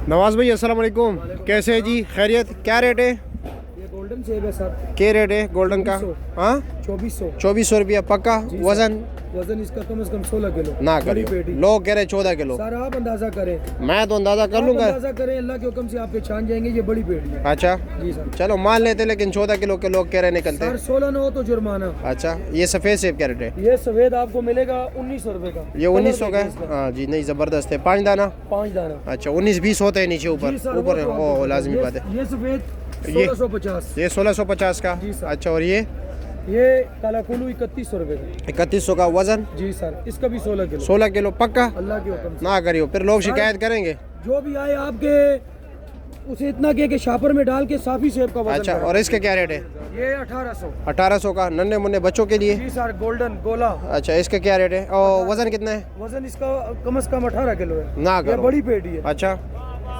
नवाज भाई अस्सलाम वालेकुम, कैसे है जी? खैरियत? क्या रेट है? ये गोल्डन सेब है सर। क्या रेट है गोल्डन का? हाँ 2400। 2400 रुपया पक्का। वजन वजन इसका कम से कम 16 किलो ना बड़ी करो, पेटी। लोग कह रहे 14 किलो। सर आप अंदाजा करें। मैं तो अंदाजा कर लूंगा। अंदाजा करें, अल्लाह के हुक्म से आप पहचान जाएंगे ये बड़ी पेटी है। अच्छा जी सर। चलो मान लेते, लेकिन 14 किलो के लोग कह रहे निकलते। सर 16 न हो तो जुर्माना। अच्छा ये सफ़ेद सेब क्या रेट है? ये सफेद आपको मिलेगा 1900 रुपए का। ये 1900 का है? हाँ जी, नहीं ज़बरदस्त है। 5 दाना? 5 दाना। अच्छा 19-20 होते हैं नीचे ऊपर जी सर, ऊपर। वो तो ओ आपको लाजमी ये- बात है। ये सफेद ये- 1650। ये 1650 का। जी सर। अच्छा और ये ये काला कुल्लू 3100 रुपए का। 3100 का। वजन जी सर, इसका भी 16 किलो 16 किलो पक्का। अल्लाह के हुक्म से। ना करियो फिर लोग शिकायत करेंगे। जो भी आए आपके उसे इतना के शापर में डाल के साफी सेब का वजन अच्छा करें। और इसका क्या रेट है? ये 1800। 1800 का। नन्हे मुन्ने बच्चों के लिए? जी सर, गोल्डन गोला। अच्छा इसका क्या रेट है और वजन कितना है? वजन इसका कम से कम 18 किलो है। ना ये करो। बड़ी पेटी है। अच्छा